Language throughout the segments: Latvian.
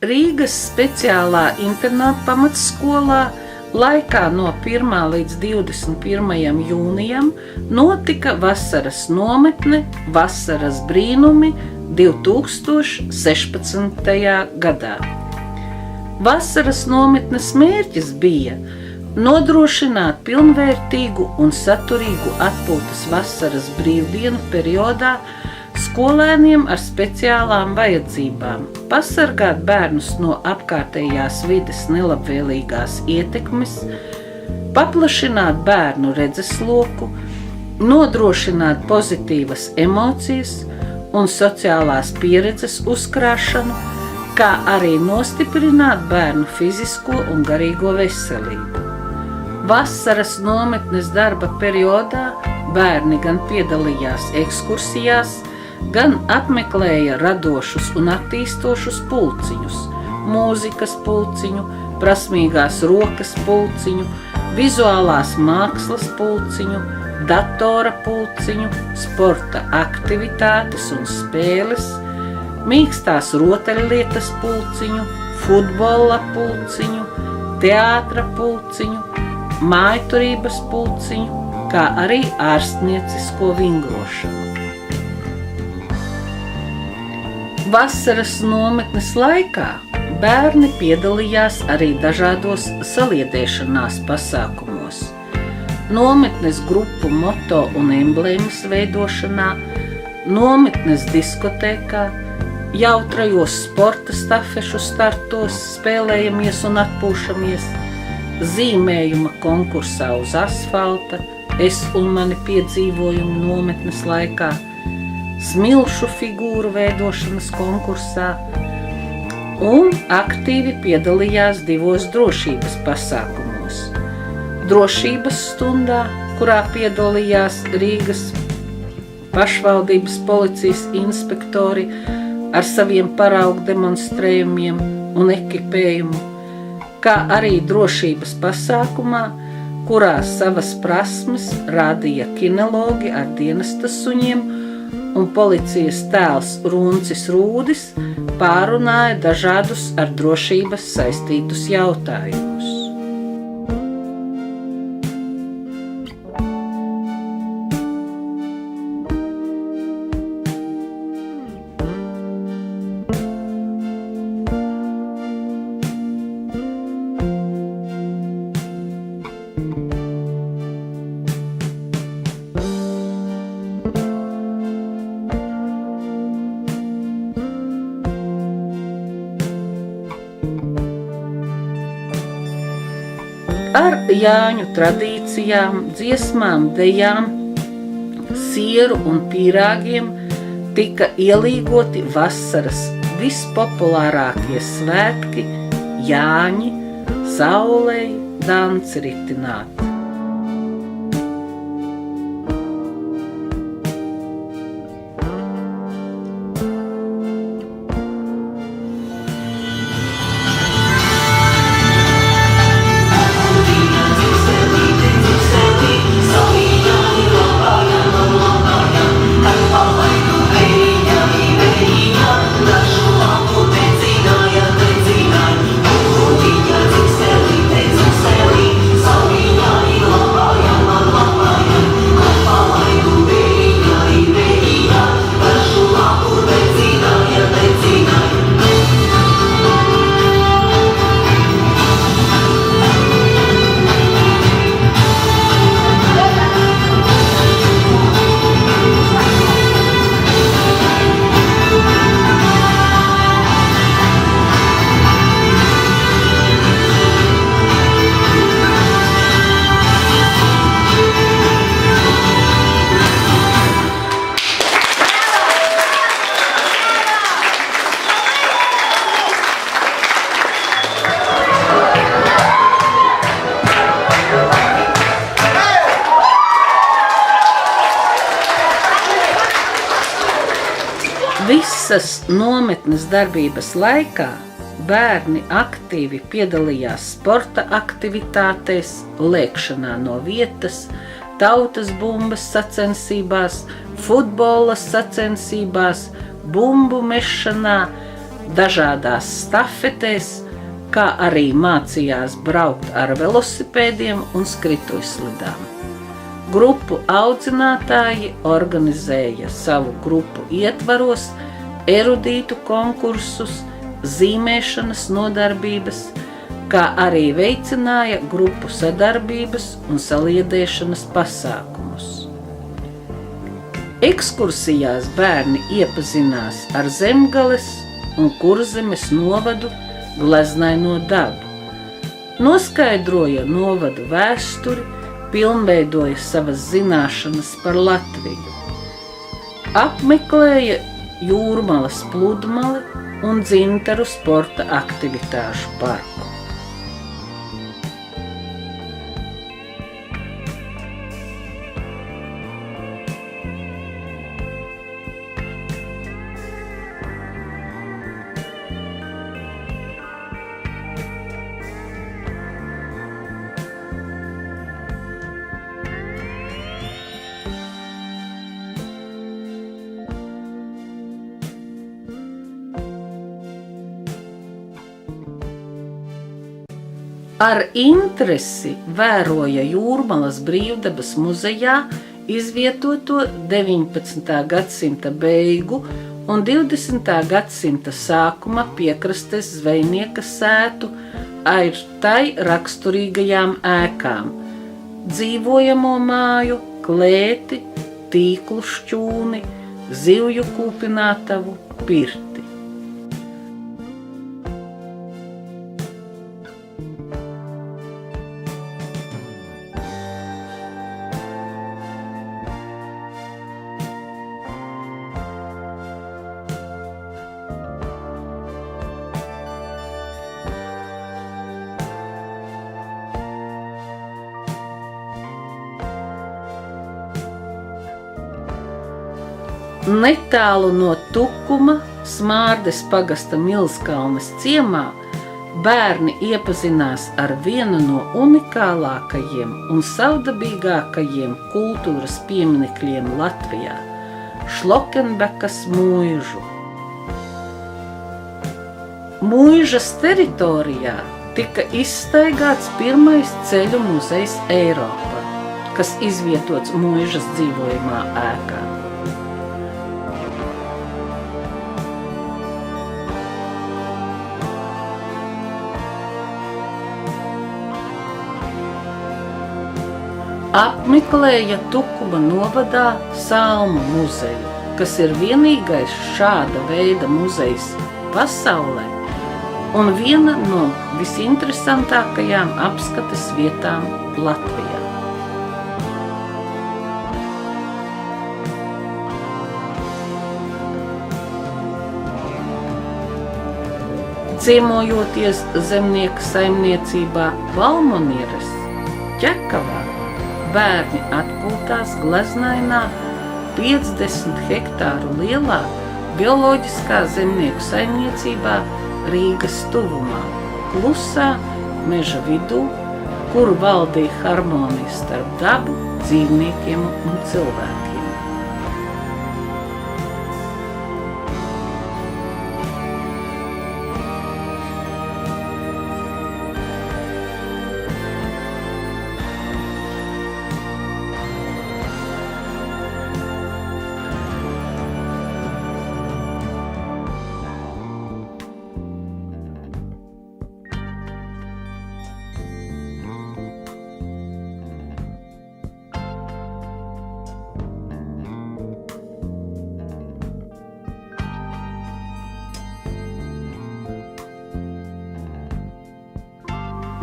Rīgas speciālā internāta pamatskolā laikā no 1. līdz 21. jūnijam notika vasaras nometne Vasaras brīnumi 2016. gadā. Vasaras nometnes mērķis bija nodrošināt pilnvērtīgu un saturīgu atpūtas vasaras brīvdienu periodā skolēniem ar speciālām vajadzībām, pasargāt bērnus no apkārtējās vides nelabvēlīgās ietekmes, paplašināt bērnu redzesloku, nodrošināt pozitīvas emocijas un sociālās pieredzes uzkrāšanu, kā arī nostiprināt bērnu fizisko un garīgo veselību. Vasaras nometnes darba periodā bērni gan piedalījās ekskursijās, gan apmeklēja radošus un attīstošus pulciņus, mūzikas pulciņu, prasmīgās rokas pulciņu, vizuālās mākslas pulciņu, datora pulciņu, sporta aktivitātes un spēles, mīkstās rotaļlietas pulciņu, futbola pulciņu, teātra pulciņu, mājturības pulciņu, kā arī ārstniecisko vingrošanu. Vasaras nometnes laikā bērni piedalījās arī dažādos saliedēšanās pasākumos, nometnes grupu moto un emblēmas veidošanā, nometnes diskotēkā, jautrajos sporta stafešu startos spēlējamies un atpūšamies, zīmējuma konkursā uz asfalta, es un mani piedzīvojumi nometnes laikā, smilšu figūru veidošanas konkursā un aktīvi piedalījās 2 drošības pasākumos. Drošības stundā, kurā piedalījās Rīgas pašvaldības policijas inspektori ar saviem paraugu demonstrējumiem un ekipējumu, kā arī drošības pasākumā, kurā savas prasmes rādīja kinologi ar dienesta suņiem un policijas tēls Runcis Rūdis pārunāja dažādus ar drošības saistītus jautājumus. Ar Jāņu tradīcijām, dziesmām, dejām, sieru un pīrāgiem tika ielīgoti vasaras vispopulārākie svētki Jāņi, saulei danci ritināt. Visas nometnes darbības laikā bērni aktīvi piedalījās sporta aktivitātēs, lēkšanā no vietas, tautas bumbas sacensībās, futbola sacensībās, bumbu mešanā, dažādās stafetēs, kā arī mācījās braukt ar velosipēdiem un skrituļslidām. Grupu audzinātāji organizēja savu grupu ietvaros erudītu konkursus, zīmēšanas nodarbības, kā arī veicināja grupu sadarbības un saliedēšanas pasākumus. Ekskursijās bērni iepazinās ar Zemgales un Kurzemes novadu gleznaino dabu, noskaidroja novadu vēsturi, pilnveidoja savas zināšanas par Latviju, apmeklēja Jūrmalas pludmali un Dzintaru sporta aktivitāšu parku. Ar interesi vēroja Jūrmalas Brīvdabas muzejā izvietoto 19. gadsimta beigu un 20. gadsimta sākuma piekrastes zvejnieka sētu ar tai raksturīgajām ēkām, dzīvojamo māju, klēti, tīklu šķūni, zivju kūpinātavu, pirti. Netālu no Tukuma, Smārdes pagasta Milskalnes ciemā, bērni iepazinās ar vienu no unikālākajiem un savdabīgākajiem kultūras pieminekļiem Latvijā – Šlokenbekas mūžu. Mūžas teritorijā tika izstaigāts pirmais ceļu muzejs Eiropā, kas izvietots mūžas dzīvojamā ēkā. Apmeklēja Tukuma novadā Salmu muzeju, kas ir vienīgais šāda veida muzejs pasaulē un viena no visinteresantākajām apskates vietām Latvijā. Ciemojoties zemnieka saimniecībā Valmonieres, Ķekavā, bērni atpūtās gleznainā 50 hektāru lielā bioloģiskā zemnieku saimniecībā Rīgas tuvumā, klusā meža vidū, kuru valdīja harmonija starp dabu, dzīvniekiem un cilvēkiem.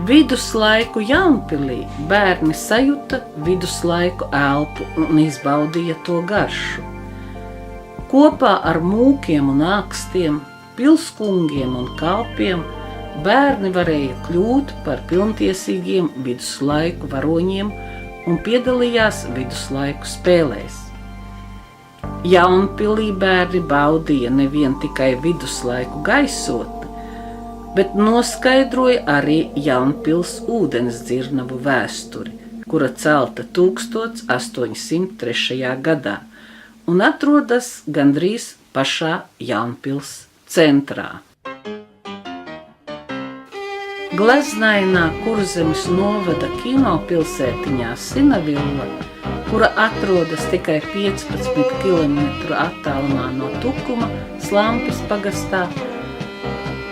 Viduslaiku Jaunpilī bērni sajuta viduslaiku elpu un izbaudīja to garšu. Kopā ar mūkiem un ākstiem, pilskungiem un kalpiem bērni varēja kļūt par pilntiesīgiem viduslaiku varoņiem un piedalījās viduslaiku spēlēs. Jaunpilī bērni baudīja nevien tikai viduslaiku gaisotni, bet noskaidroja arī Jaunpils ūdens dzirnavu vēsturi, kura celta 1803. gadā un atrodas gandrīz pašā Jaunpils centrā. Gleznainā Kurzemes novada kinopilsētiņā Sinavilla, kura atrodas tikai 15 kilometru attālumā no Tukuma, Slampes pagastā,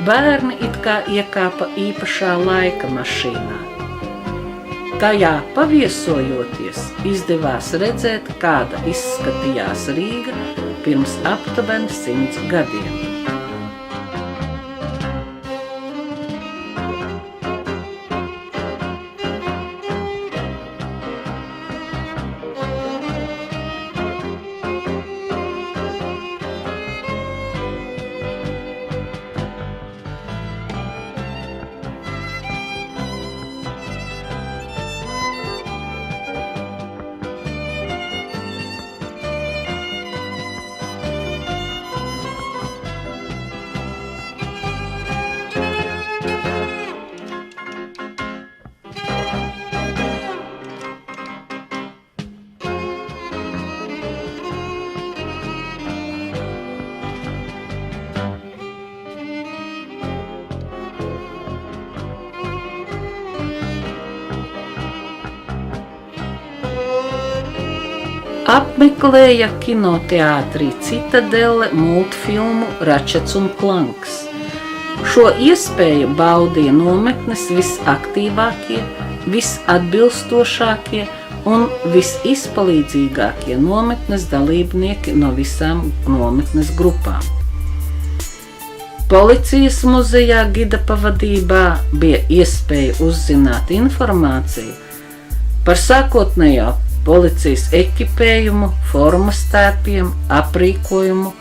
bērni it kā iekāpa īpašā laika mašīnā. Tajā paviesojoties, izdevās redzēt, kāda izskatījās Rīga pirms aptuveni 100 gadiem. Apmeklēja kinoteātrī Citadele multfilmu Račets un Klanks. Šo iespēju baudīja nometnes visaktīvākie, visatbilstošākie un visizpalīdzīgākie nometnes dalībnieki no visām nometnes grupām. Policijas muzejā gida pavadībā bija iespēja uzzināt informāciju par sākotnējo policijas ekipējumu, formas tērpiem, aprīkojumu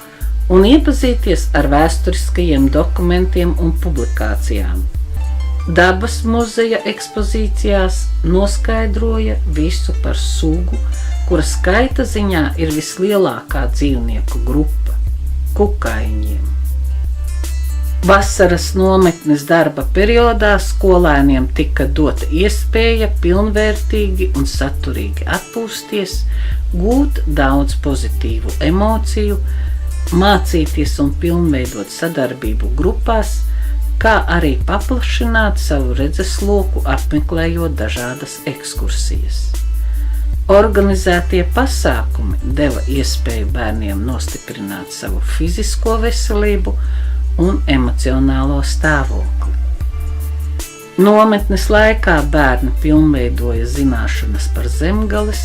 un iepazīties ar vēsturiskajiem dokumentiem un publikācijām. Dabas muzeja ekspozīcijās noskaidroja visu par sugu, kura skaita ziņā ir vislielākā dzīvnieku grupa – kukaiņiem. Vasaras nometnes darba periodā skolēniem tika dota iespēja pilnvērtīgi un saturīgi atpūsties, gūt daudz pozitīvu emociju, mācīties un pilnveidot sadarbību grupās, kā arī paplašināt savu redzesloku, apmeklējot dažādas ekskursijas. Organizētie pasākumi deva iespēju bērniem nostiprināt savu fizisko veselību un emocionālo stāvokli. Nometnes laikā bērni pilnveidoja zināšanas par Zemgales,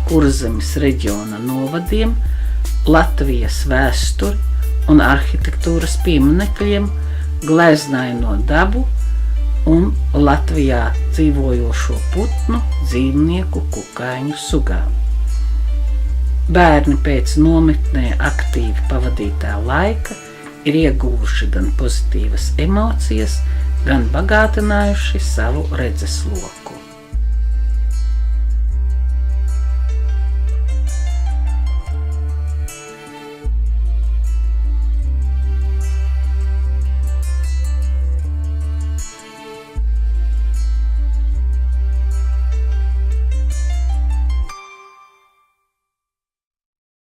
Kurzemes reģiona novadiem, Latvijas vēsturi un arhitektūras pieminekļiem, gleznaino dabu un Latvijā dzīvojošo putnu, dzīvnieku, kukaiņu sugām. Bērni pēc nometnē aktīvi pavadītā laika ir ieguvuši gan pozitīvas emocijas, gan bagātinājuši savu redzesloku.